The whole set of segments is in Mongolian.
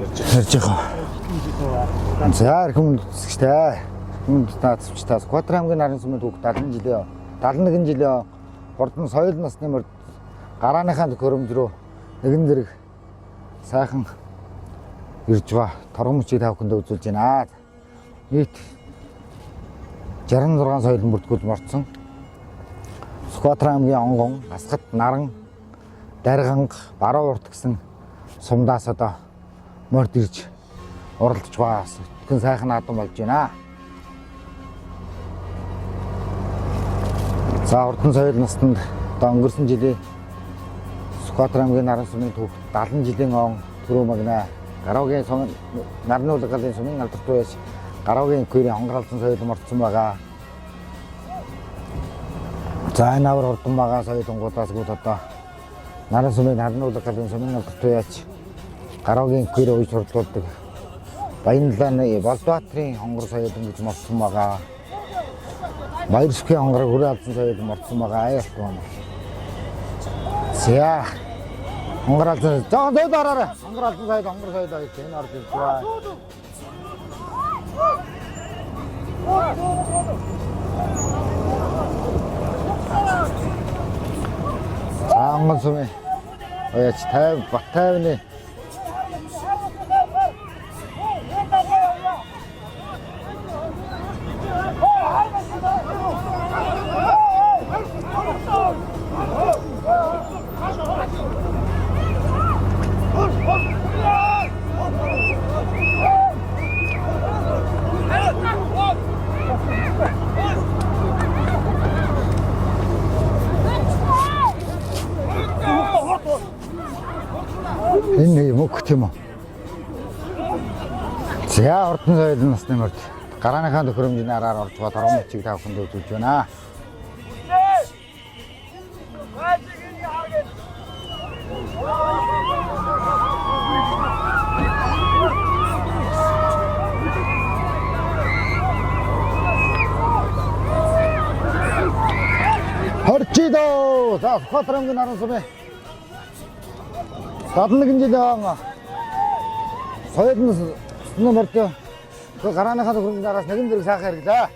ярьж байгаа. За хүмүүс үзэгчтэй. Хүмүүс таацвчтаас Скватер аймгийн нарийн сүмийн түүх 70 жилийн 71 жилийн хурдан соёл насны мөрд гарааныхаа төхөөрөмж рүү нэгэн зэрэг сайхан ирж ба торгомчийг тавханд үзүүлж байна. Нийт 66 соёлын бүртгүүл морцсон. Скватер аймгийн Онгон, Асгат, Наран, Дарганг, Баруун урт гэсэн сумдаас одоо морд ирж уралдаж байгаа хүн сайхан наадам болж байна. За урдан соёл настанд одоо өнгөрсөн жилийн Скватер аймгийн наран сүмийн түүх 70 жилийн он түрүү магнаа Гараогийн нарны улиралын сүмийн алдарт байж Гараогийн күүрийн хонгоролцсон соёл мордсон байгаа. За энэ авар хурдан байгаа соёлонгуудаас гол одоо наран сүмийн нарны улиралын сүмийн алдарт байж Гараогийн күүрийн үе сурталчилдаг Баянлааны Болдбаатарын хонгор соёлон гэж мордсон байгаа. Баярскийн хонгор хүрээ алдсан соёл мордсон байгаа. Айлт байна. Зя хонгор алдсан зөө дараарай. Хонгор алдсан соёл гэж энэ орж ирж байна. За хонгор сүмийн ояч 50 бат 50-ны энэ юм уу тийм үү? За урдан соёлын насны мөрд гарааныхаа төхөөрөмжийн араар орж байгаа торгомчийг тавханд үзүүлж байна. Хорчидо за Скватер аймгийн наран сүмийн 71 жилийн соёл насны мөрд гарааныхаа төхөөрөмжийн араас нэгэн зэрэг сайхан хэрэглээ.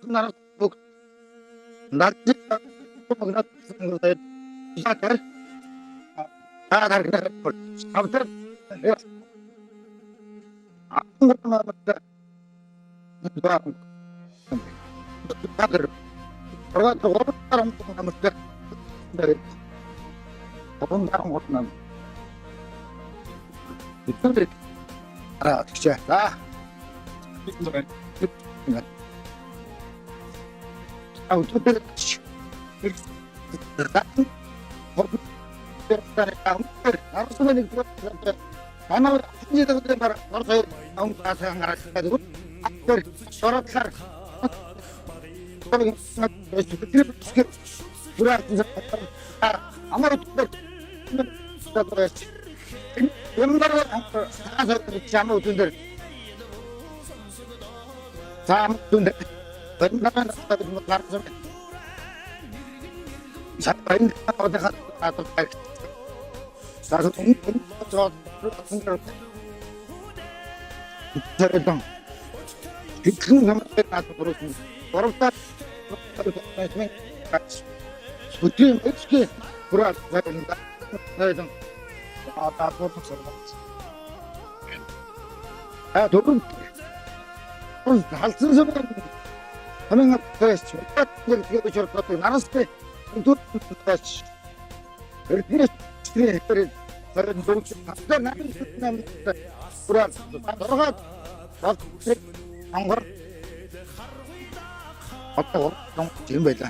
나는 뭐 나지 나 이사들 다 다르게 아무튼 아무것도 맞다 다들 그러가 또 다른 거 남았다 그런 다른 것도 남 이쪽에 알아 어떻게 자 아우 또 나로서는 나는 한지도 그때 말아 나로서 아무 가서 안 가르쳐가지고 앞들 저렇게 아무것도 연말에 가서 잠을 든들 잠 든들 bendakan tapi mengarang sampai ada atau satu mungkin terus itu sama atau terus orang tak seperti itu berat saya itu apa turun terus hasil sebenarnya 하면 그랬지. 이렇게 저렇게 나눴을 때 또 그랬지. 그렇게 그래 그런 좀 답답 나는 그냥 불안 돌아가 막 한거 어떠고 좀 지금 보자.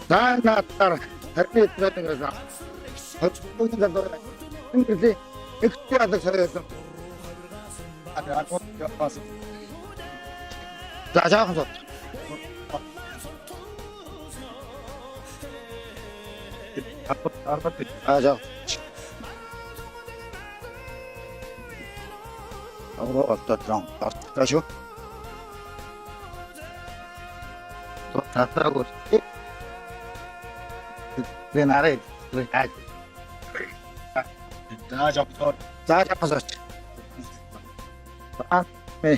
나 따라 햇빛 같은 거서 어떤 거 근데 엑스트라도 저래서 아주 좋았어. 자, 가서 자. 왔다 들어. 다시요. 또 다다고. 내 나라에 그래. 자, 잡아서. 네.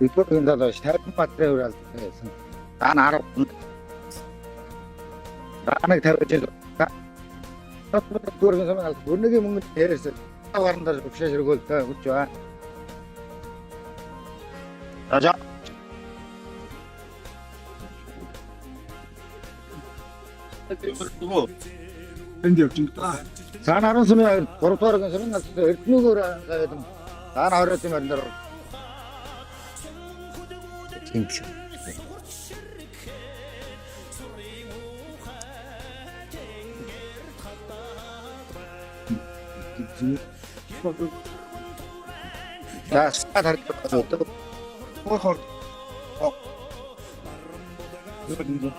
이거 근데도 스타일은 맞대요라서 난 알아. 나는 대로지. 나 그런 사람 모르게 먹는 데에서 가는다 옵션을 걸다 그렇죠. 가자. 다 나는 소리야. 도로토라는 소리 나서 누구라 해도 다 나르지 말대로. 땡큐. 자, 스타트 할 거죠. 또 이거 이제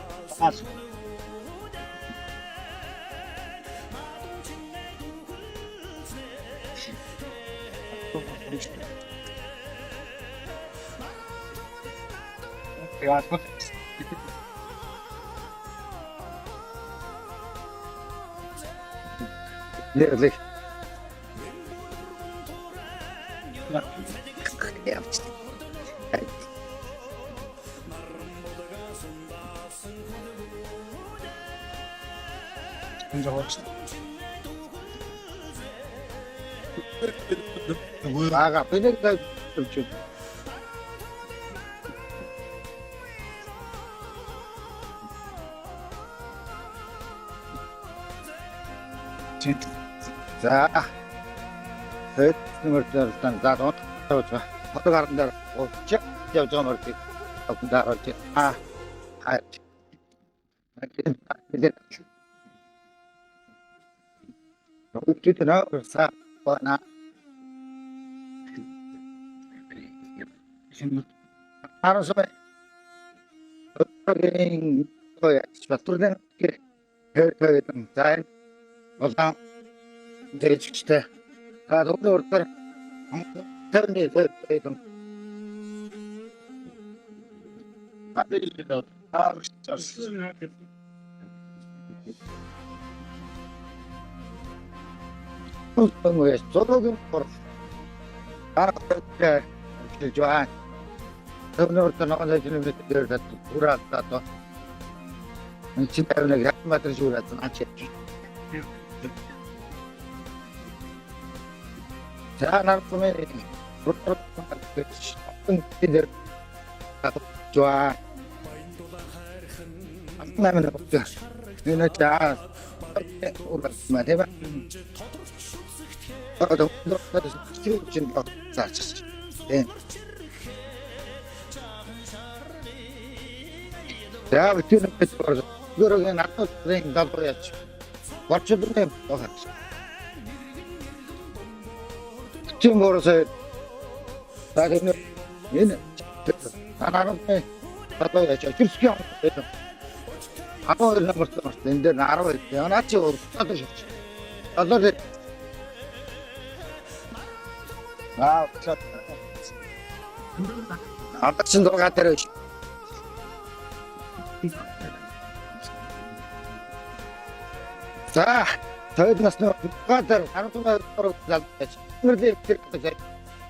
네. 아가 그러니까 좀 자, 그 일단 나도 저 가는 대로 저 멀티 나 멀티 이제 웃기더라 그래서 나 하는 소리 어떻게 거야 스파트는 그 잘 어상 이제 진짜 가도 어떨 다른데 좀 아들이도 다 왜 저도 뭐 알아서 좋아. 저번부터 나가서 지금 몇 돌아왔다 또. 집에 내가 맞들 주고 왔던 아치. 자, 나는 보면 그들 좋아. 나면 없죠. 너는 자, 오라만 해봐. 너도 지금 자, 예. 자, 그때는 그래서 그러게 나도 나도 했지. watch도 해 봤지. 지금 벌어서 나는 얘는 나는 나도 했지. 그렇게 하면 바로 이런 걸 썼는데 나로 태어났죠. 나도 했지. 나도 했지. 아, 저 아빠친 거 같더라. 자, 저희도 났어. 같더라. 나는 좀 서로 잘했지. 그런데 이렇게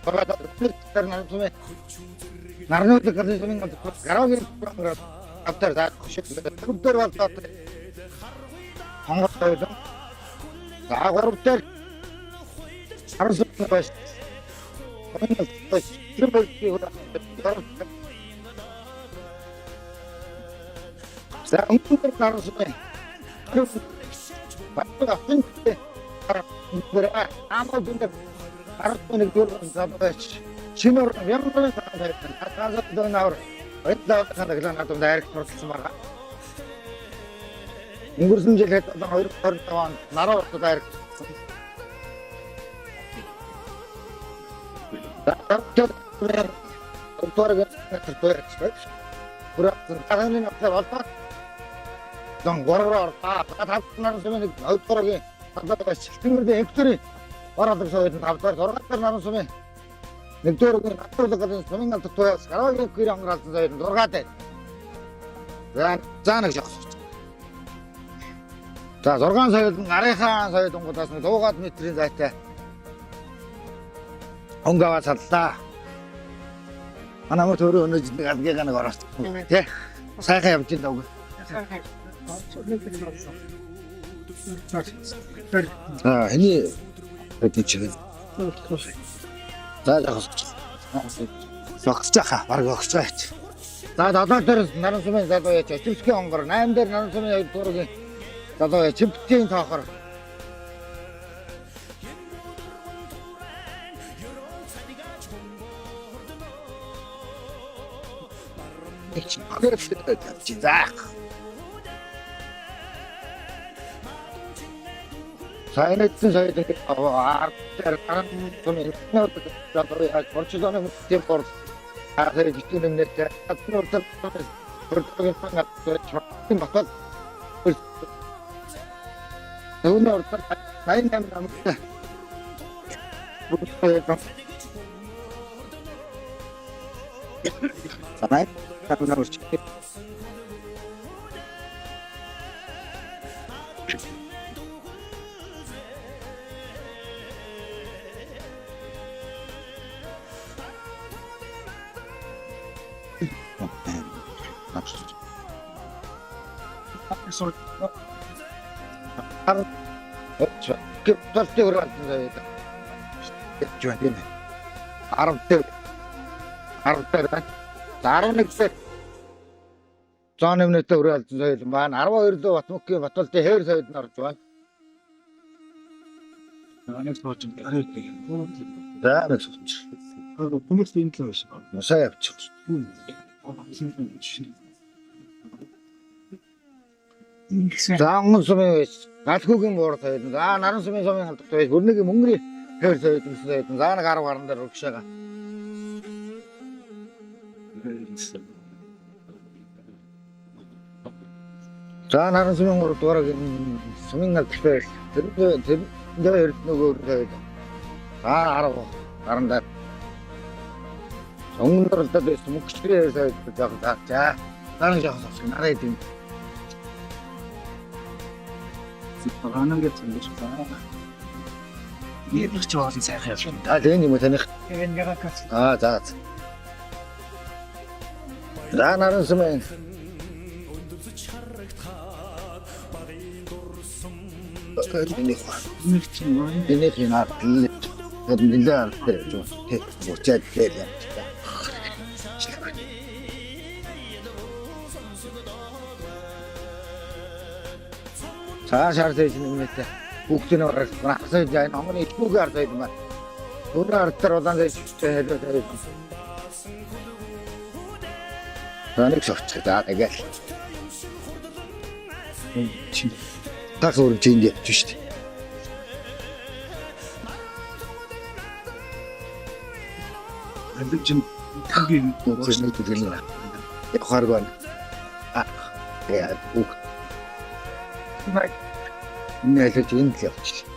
걸어가다 나는 좀 나는 어떻게 그런 소리인 것 같아. 가라오게 그런 거 앞들 다 그들 왔다. 한국에도 다 그룹들 알아서 봐. 자, 응급을 나눠서 그래서 바쁘다 흔때 그래 아무도 알았더니 그런 사람들 신호를 명분을 사람들 가서 더 나오라 어디다 가서 그냥 나도 다이렉트 그렇게 말아 무슨 일 했다 어디다 나라부터 다이렉트 다른 없어 왔다. 넌 뭐라고 다 나는 소면 어떻게 하다가 시kin데 액들이 알아들어서 답답 돌아갔다 나는 소면 넥도로 나도거든 소면 같은 또 사람이 그냥 그랬어 돌아갔대. 난 자는 적. 자, 돌아간서 나래산 사이 동고 다스 도가 밑들인 자때. 온가와 샀다. 하나만 더 어느 집에 가게 가는 거라. 예. 사회가 엽진다고. 아, 아니. 그렇게 지금. 자, 자, 말고 자. 나도 들었어. 나는 소면 나도 했죠. 집스케 온 거라. 나인들 나는 소면 도로게. 나도 집스케 다 거라. 진짜. 사인했던 사이들 아르테르는 좀 나도 거치도는 tempo 하서 지키는 데 같은 어떤 그렇게 생각도 저렇게 막 오늘 어떤 사인하면 아무튼 사나이 하나 오시 pasti orang itu cuma ini Arab kan Arab nih John ini tuh orang itu mana Arab itu waktu mungkin waktu tehir saya itu narjuan dah saya 장은 소매 가스국이 뭐라서 했는가 나는 소매 할 때 모르는 몽글이 해서 있었어 나는 가러 가는 대로 럭셔가 자 나는 소매로 돌아가 소매 할 때 내가 누구 다 알아 다른 데 정도를 때도 있으면 그래서 자 나는 저거 나라에 든 하는 게 참 좋다. Нэг ч болон сайхан явж байна. А тийм юм уу таних. Энэгээ газ. За. За наран сумын. Нэг чинь Энийг хинаар нэлээд тэр жоо тэг буцаад дээр юм. Цааш харсаж нэгнэтэй бүгдний орох гасаж яа номны итгүүгээр харсаж юм байна. Өөрөөр ардтар улаан дэжтэй хэлээд тавьсан. Таныг шогцоо за тэгэл. чинь Таг өөр чинь явж штэ. энэ чинь тгийн Өөрсдөө төлөвлөнө. Явахааргүй. Яа бүх май нэлээд энэ л явчих.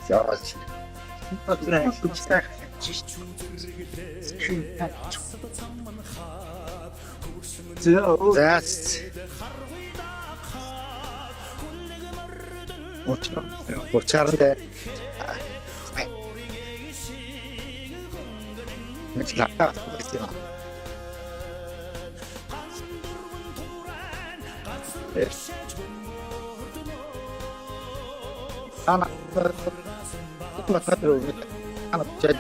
Яач. Зас. Очаарэ. Мэдлээ. Ана мататруу ана чад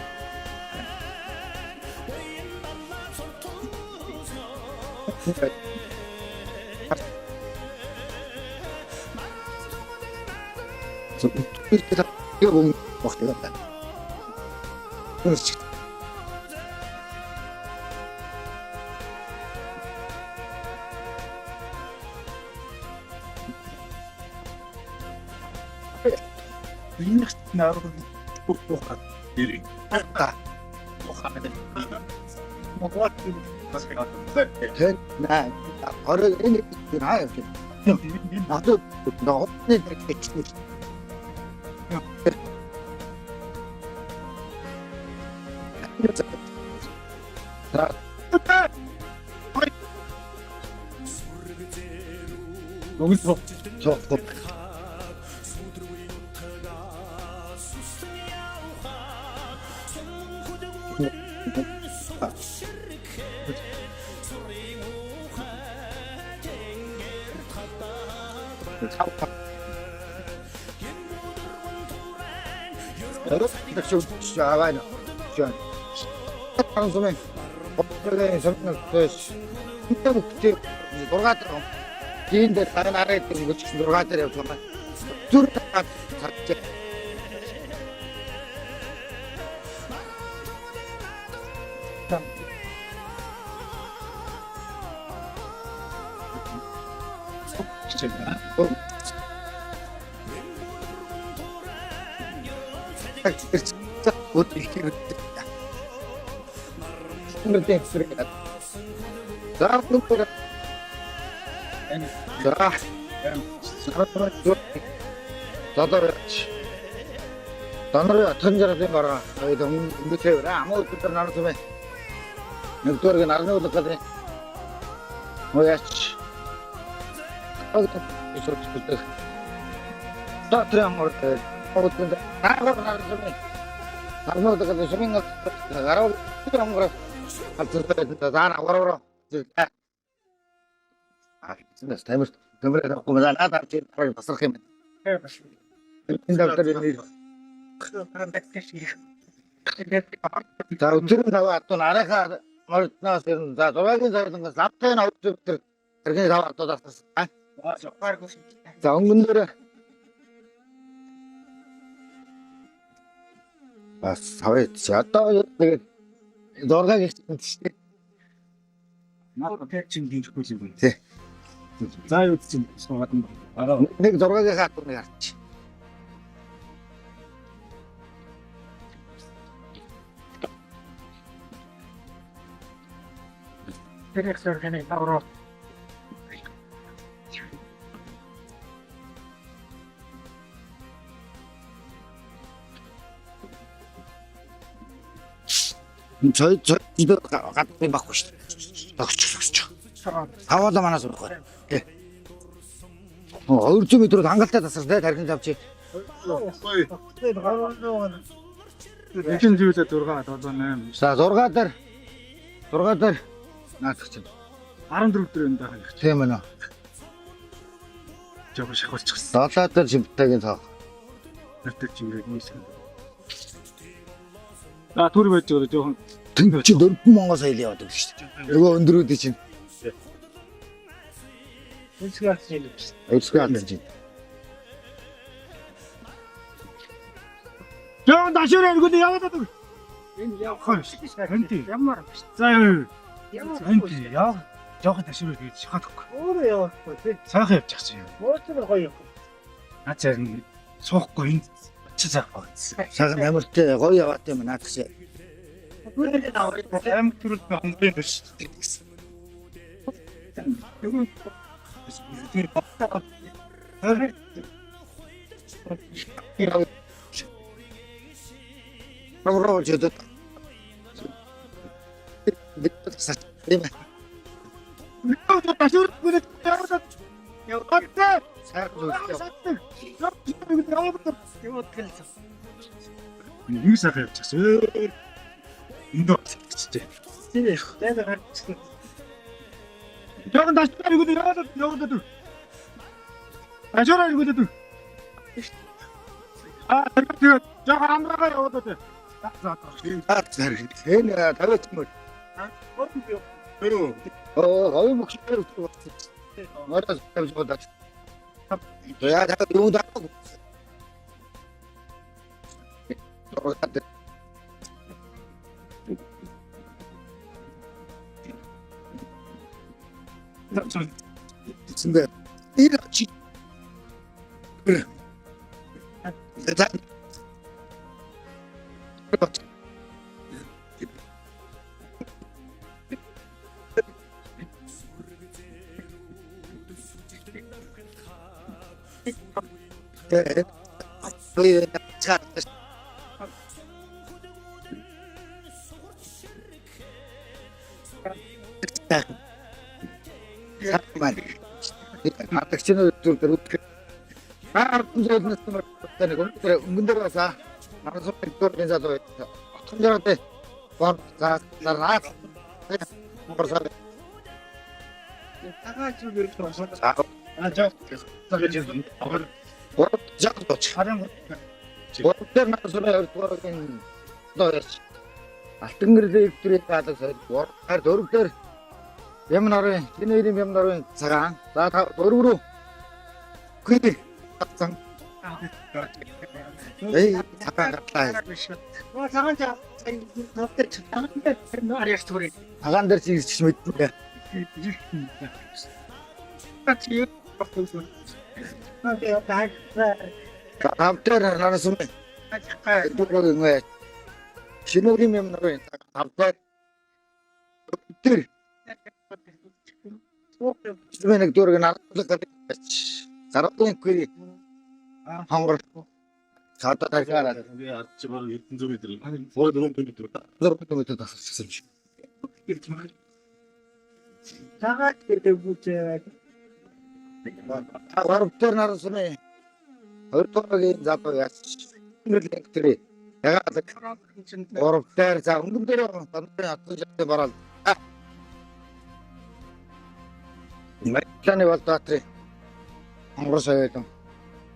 이거 먹게 된다. 그렇지. энэ нэр бүгд ирээ. Могот 된 나. 어려 энэ 나요. 나도 너 없네 이렇게 치고. 자. 여기서 저 여러분들 좀 좋아하나 좋아 방송에 어떻게 저는 그 진짜 그때 돌아갔더라고 뒤인데 다른 나라에 있던 이거 지금 돌아갔더라고 정말 둘다 같이 진짜 진짜 못 이기는 근데 쓰레기다 자 그럼 자 다들 던져라 봐라 저희 동 밑에 아무것도 나를 좀 해. 늑도르게 나르는 것도 같아. 뭐야? 어디 있어? 다 들어간 거 같아. 어떤데? 나를 좀 해. 나르는 것도 같아. 좀 인가 가라. 그런 거. 하여튼 다 나와라. 진짜 타이머 그러면 나 고마다 나다 좀 봤을 거면. 인다들이 자, 지금 다 왔던 아래가 뭘 나왔어요. 자, 도박인 사람들 납태에 나오죠. 그렇게 다 왔다 갔어. 아, 자, 언군들은 아, 사회 지었다. 되게 돌아가게 나도 백진 뒤집고 지금. 네. 자유 지금 같은 거. 알아. 내가 돌아가게 갖고 내가 디렉터는 바로 저 집에 갔다 받고 싶어. 하와도 많아서 그래. 예. 200 м хангалттай тасартай тархин авчи. Эчин зүйлээ 6 7 8. За 6 дээр 6 дээр наадах чинь. 14 дээр энэ байгаа. Тийм ээ. Жог шахуулчихсан. 7 дээр шимптайгийн цаа. Нэртэй чимрэг нээсэн. Түр байж байгаа жоохон Тэнч 4,000 сая яваад байгаа шүү дээ. Нөгөө өндөрүүдийн чинь. үнсгээс юм. Өөрсгөө алж чинь. Жоо дашураа нүгэл яваад байгаа. Энэ явах юм. Ямар биш. За энэ яа. Жоо дашураа гэж шахаад өгөх. Өөрөө явахгүй тий. Сайхан явчихсан юм. Мөөсөр гоё. Нацаар суухгүй энэ чи заахгүй. Сайхан амартай гоё яваад юм наадах шиг. Аим түрүүл хонгийн дэс. Програм жоод. Тийм ээ. Дашур бүлэг яваад. Яваад. Сайхан зүйл. Юу сайхан явчихсан. Энд оччихжээ. Тийм ээ. Тэгээд харчихсан. Жогон дашур бүлэг яваад. Дашур бүлэг. Тэгээд жогон амраа яваад. Энэ тавьж мөр. Гоё мөхчээр утсан. Надад тавьж бодож. Яа дахад юу даа. Синда ирачи. За. Атагчны өдөр үтгэх. Ардчнаас нэг өндөр баса. Нарсуу өдрийн залуу. Отхон дөрөв. Бор за нараа. Борсаа. Тагач үгээр томсоо. Жаа. Тагач юм. Бор жаа. Харин бор дээр нарсуу өртгөрийн доош. Алтан гэрлээ өвтрээ даалгас бор хар дөрөв дээр юм нарын тэнэрийн юм нарын цагаан. За дөрөв рүү. Хүй. Атсан. Эй, цагаан гатлаа. Цагаан жаа. Навтер наарьяас түрээ. Цагаан дээр чигч мэднэ. Тачи. Тавтар нарасуу. Дөрөв шинүүрийн юм нарын тавтар. Тэр. Нэг дөрөв наалдаг гэж. Саратын күри. Хонгор. Цаатаа тархаараа. Би арч баг 900 м. Өөр 400 м. 400 м тасарсан юм. Цагаат гэдэг үгүй. Варвтер нарасны. Өөртөөгийн запаа яач. Ингээл тэр. Ягаад варвтер за өнгөн дээр таны атсан барал. Мэтлэний бол таатри. Монгол соёлон.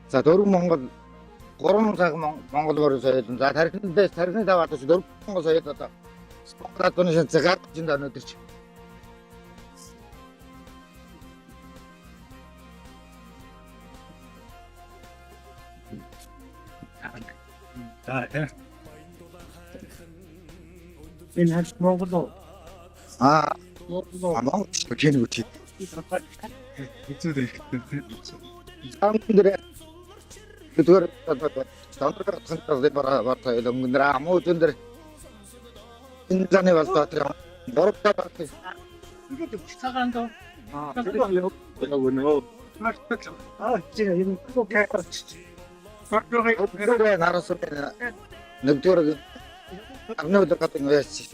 За 4 Монгол 3 цаг Монгол морь соёлон. За тархинд даваад 4 Монгол соёл одоо. Спортын шанцгаар чинь өнөдөр чи. Энэ хаш Монгол. Монгол чинь үгүй. Хэцүү дээ. Амдрэ. Тэр стандарт хандсан бараа илэмгэнэр амуудэр энэ заны бол таатри борогтой байна. 이것도 цагаан доо. Чи юм кого кайф. Өдөр нарасуу нэгдүгээр арнууд гатын яач.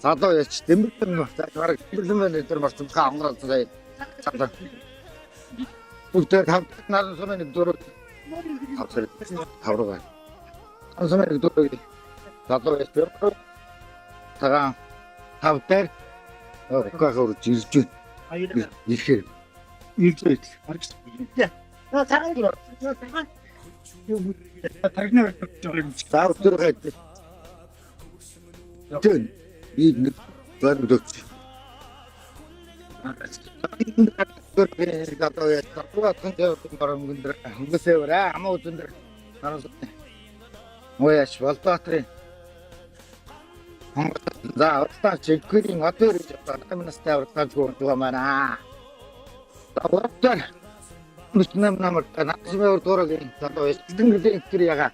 Залуу яач дэмбэлэн баг дэмбэлэн байна өдөр марцсан амгараад заа. Цаадаа. бүгдээр наран сумын нэг дөрөв тавраг. Наран сумын нэг дөрөв залуу байж байгаа. Тагаан тав дээр гахаа урж ирж байна. Ирэхээр ирж байт. Харагч. Цагаан гоо. Тагнаар жоо юм. За өдөр гайд. Тэн ийм нэг бод өгч. Одоо яа татвархан дээр барамгэндөр хөнгөсөөрэ амаа үзэндэр нараас мояш Балбаатарын за одоо чигкэрийн одоо ирж байгаа настай аврагтай гоо манай. Одоо мөчнөм намар танасмаар дөрөгийн одоо эсдэнгэлийн тэр яга.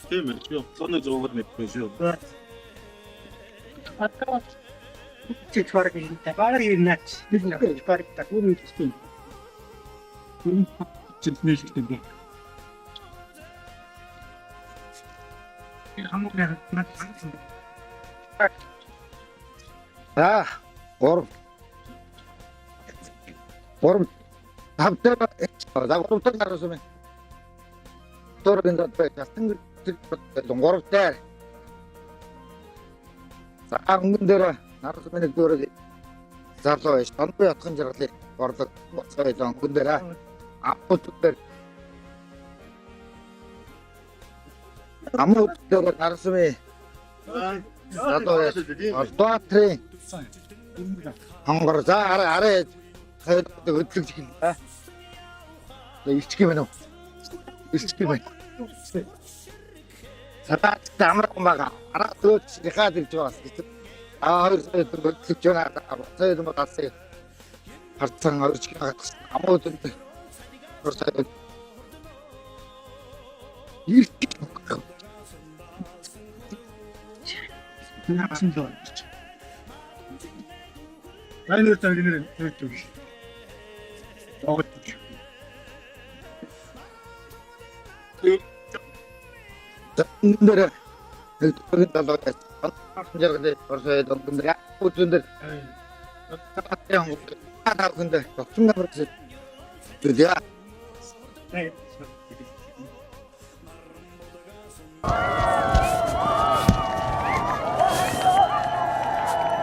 Тийм ээ. Би цоног зургаар мэдгүй шүү. Одоо чичварг интэй багаар ирнэч. Бид нэг парк такуун гэсэн. Чиднэ шигтэй. Хамгүйгээр надад Гурав тавтар загвартай наран сумын дөрөгийн дот ястан гурав дээр анган дээр наран сумын нэг дөрөг залуу байж тонбой ятхан жаргалыг борлог боцгой анган дээр аппут дээр амууд дээр наран сумын залуу байж Балбаатарын хонгор за арай хөдлөж хэлээ. Илчг юм уу? Илчг юм. Садаа тамрах мага. Араа төөч ихаад ирж байгаас гэж. Хоёр сая хөдлөж байна. Сая юм гасаа. Харцан орж гад амууд энэ. Орсаа. Илчг. Наасын доо. Найнер тагнэр töötүг. Огт. Тэндэр хэлтүрэн талаас анхаарал орсоо дөнгөндэр үзэндэр татсан хаадаахынд тогтсон гэрээс зүдээ.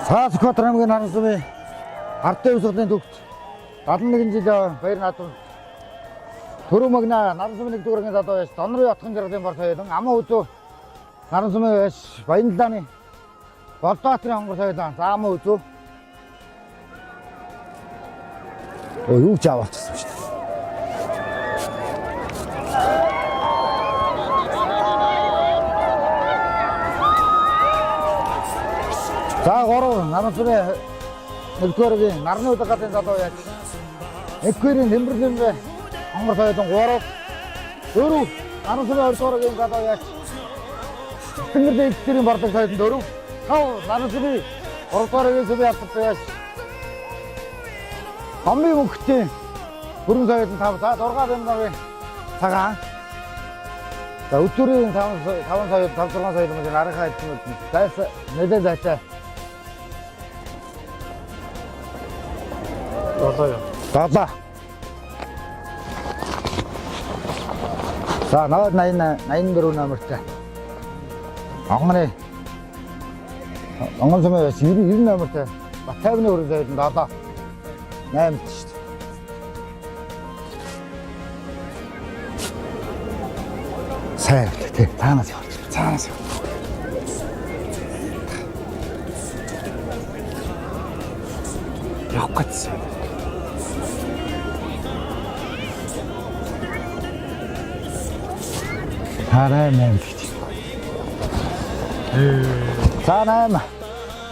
Саасхот аймгийн наран сумын Ардын өсгөлийн төвд 71 жил баяр наадам Төрөө магна наран сумын нэг дүүргийн залуу байж Донрын ятхан жаргалын бар соёлон амаа үзүү наран сумын байж Баянлааны Балбаатарын хонгор соёлон за амаа үзүү. Юу ч аваачсан шүү дээ. За гурав наран сумын нэгдүгээрийн нарны удаагийн залуу яаж нэгдүгээрийн тэмдэглэм хонгор соёлон 3 4 наран сумын хоёрдугааргийн залуу яаж тэнгэрийн эцгийн бардаг соёлон 4 5 наран сумын гуравдугааргийн сумын албатай яаж гомбын мөнхтийн хөрөн соёлон 5 за 6 бямгийн цагаан за өчүүрийн 5 соёлон 5 6 соёлон гэж нарынхаа эзэмүүд зайс нэлээд зайтай. Баба. За наваад 84 номертай. Онгон сумын 90 номертай. Батайвны өрөө соёлон 7. 8 шүү дээ. Сайн тий. Цаанаас явж. Цаанаас яв. Явах гэсэн. Хараа мэн гэж. Цаанаа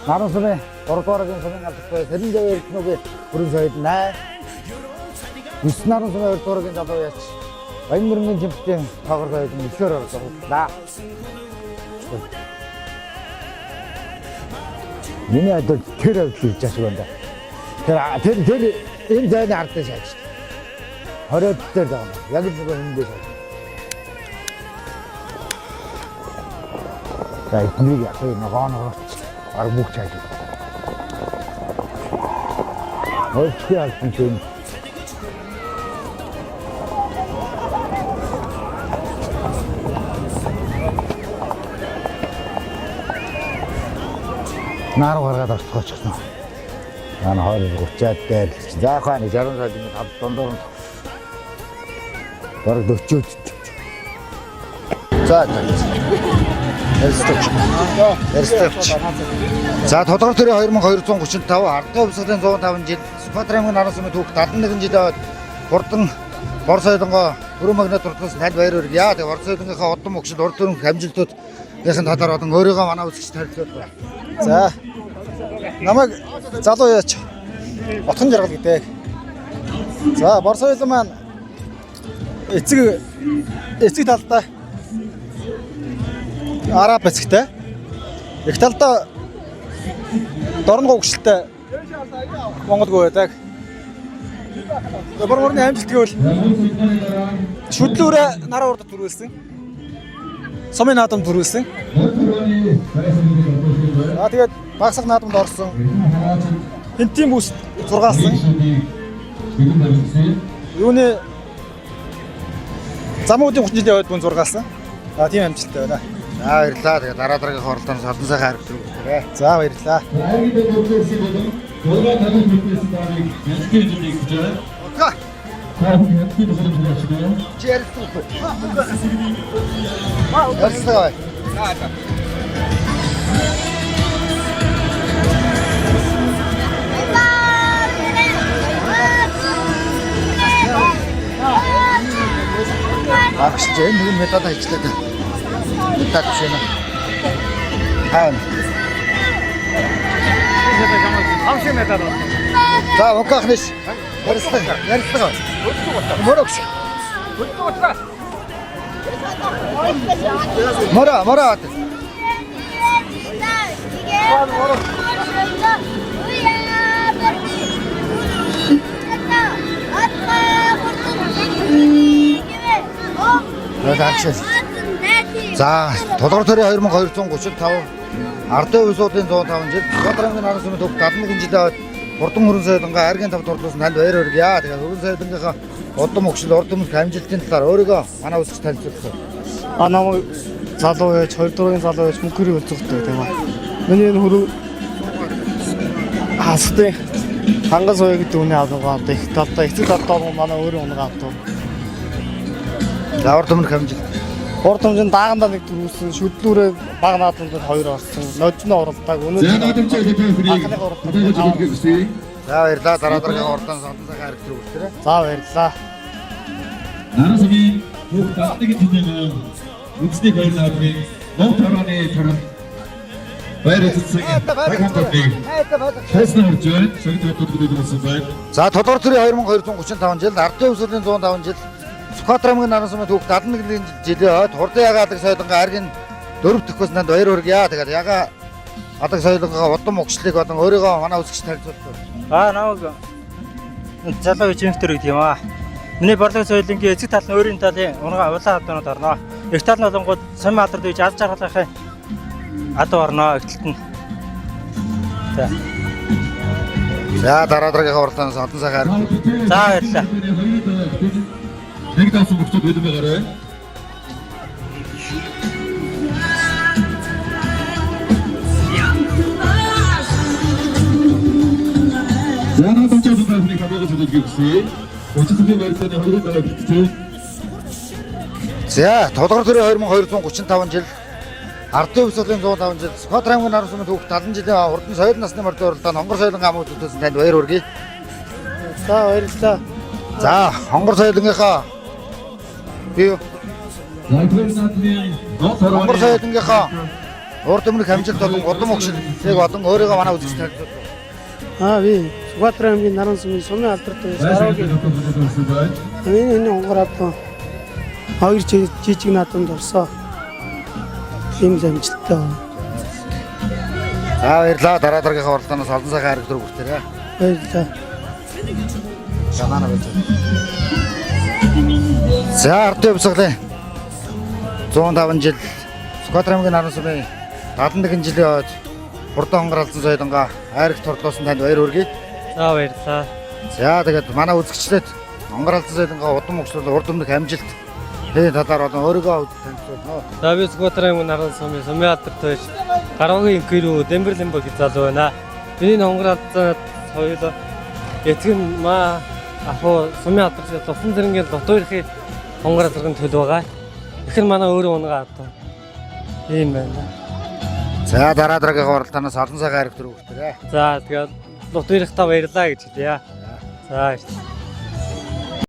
наран сумын 3-р сумын албатай тэрэн дээр нүгэ бүрэн соёлон 8. 9 наран сумын 2-р залуу яач Баянмөргийн жимптэй тоглох соёлон 9-өр орлоо. Миний адил тэр авч хийж байна. Тэр энэ зайны ардтай шааж. 20 дээр байгаа. Яг л нэг юм дээр шааж. За энийг яг ногооноор аргууч хайж. Хойчгүй алсан тийм. Наар гаргаад орцгооч гэсэн. Ана 20-30-аад дээр л чинь. За яг хаа 60 сая ингэ тав дондор нь. Бараг 40-од. За. Эрстэвч. За тодорхой төрийн 2235, ардын хувьсгалын 105 жил, Сүхбаатар аймгийн Наран сумын түүх 71 жил аваад хурдан Бор соёлонгоо өрөө магнат дуртаас танд баяр хүргье. Тэгээ Бор соёлонгийнхаа удам өгшил урд төрөнх амжилтуудын талаар одоо өөрийгөө манай үзэгч танилцуулбаа. За. Намайг залуу яач. Отхон жаргал гэдэг. За, Бор соёлон маань эцэг талдаа араб эцэгтэй. Их талдаа дорногоо өгшилтэй Монголгүй байдаг. Бор мөрний амжилт гэвэл шүтлүүрээ нараа урдд төрүүлсэн. Сумын наадамд төрүүлсэн. Тэгээд багсах наадамд орсон. Хинтийн бүс зургаалсан. Юуны замуудын 30 жилийн ойд бүн зургаалсан. Тийм амжилттай байна. За баярлалаа. Тэгээ дараа дараагийн хоролтоноос олон сайхан харигт өгөөрэй. За баярлалаа. Ярилцлага. Агш чинь нэг медаль хийчлээ. Медаль биш ээ. Аа. Хамшиг медаль. За окахниш. Ярилцлага. Морокш. Мора. За, тодорхой төрийн 2235, ардын хувьсгалын 105 жил, Сүхбаатар аймгийн Наран сумын түүх 71 жил аваад хурдан хөрөн соёлонгоо айргийн тав дурлуулсан танд баяр хүргье. Тэгээ хөрөн соёлонгийнхаа удам өгшил урд өмнөх амжилтын талаар өөрийгөө манай үзэгч танилцуулсан. Намайг залуу яач, 2 дуурайны залуу яач мөнхөрийн өлцөгтэй тийм аа. Миний энэ хөрөг хастай хангас сая гэдэг үний аваад их талдаа эцэг талдаа манай өөрийн унгаа авдаг. За урд өмнөх амжилт. Урд өмнө даагандаа нэг төрүүлсэн, шүдлүүрээ баг наадамд 2 орсон. Нодны оролдог. За наадамч хэлбэрийг За баярлалаа. Дараа дараагийн урдаас олон сайхан харигт өгөөрэй. За баярлалаа. Наран сумын түүх 71 жилийн үндэсний баярлалын нов тараны таран баяр эцэг байгууллагыг хайсан оржоод сэгд хөтөлбөрөөр байна. За тодорхой төрийн 2235 жил, ардын хувьсгалын 105 жил, Сүхбаатар аймгийн Наран сумын түүх 71 жилийн ойд хурдан ягадаг соёлонгоо айргийн 4 дахь танд баяр хүргье. Тэгээд яга адаг соёлонгоо удам өгшлийг одоо өөрийгөө манай үзэгч танилцуулсан. Намайг залуу инженер гэдэг юм аа. Миний борлог соёлынгийн эцэг тал нь өөрийн талын унгаа улаан хавтанууд орно. Эх тал нь болонгууд сумын алдарт үйж аз жаргалынхаа адуу орно эхтэлт нь. За дараа дараагийн урдаас олон сайхан харигт. За баярлалаа. Нэг давсан өгчөд үлдэн байгаарай. За наадамч хэлбэрийг хадгалж үзүүлгэе. Өчигдөр байрны хоёрын дараа бичсэн. За тодорхой төрийн 2235 жил, ардын хувьсгалын 105 жил, Сүхбаатар аймгийн Наран сумын түүх 70 жилийн хурдан соёл насны морд уралдаан хонгор соёлын амуудаас танд баяр хүргье. За баярлалаа. За хонгор соёлынхаа бие хонгор соёлынхаа урд өмнөх амжилт болон удам өгшилийг болон өөрийгөө манай үзэгч танилцуулсан. Би Сүхбаатар аймгийн Наран сумын сумын алдарт Сараагийн энэ хонгор авто 2 жижиг наадамд орсон. Ийм л амжилттай байна. За баярлалаа. Дараа дараагийн уралдаанаас олон сайхан харигт өгөөрэй. Баярлалаа. Санаана байж. За ардын хувьсгалын 105 жил, Сүхбаатар аймгийн Наран сумын 71 жилийн ойд хурдан хонгор алдсан соёлонгоо айрагт торлуулсан танд баяр хүргье. За баярлалаа. За тэгээд манай үзэгчлээд хонгор алдсан соёлонгоо удам өгшлөл урд өмнөх амжилт Тэний талаар болон өөрийгөө танилцуулна. За би Скватрын наран сумын Сумын алдартай гараагийн гэрүү Дэмбэрлэмбэг залуу байна. Миний хонгораад соёл эцгэн маа ахуу Сумын алдартай Лувсан зэргийн лотоорхийн хонгороо зэргийн төлөв байгаа. Ихэр манай өөрөө унгаа одоо ийм байна. За дараа дараагийн оролтоноос олон цагаан хэрэг төрөв өгтөрэй. За тэгээд лотоорийнхтаа баярлаа гэж хэлье. За.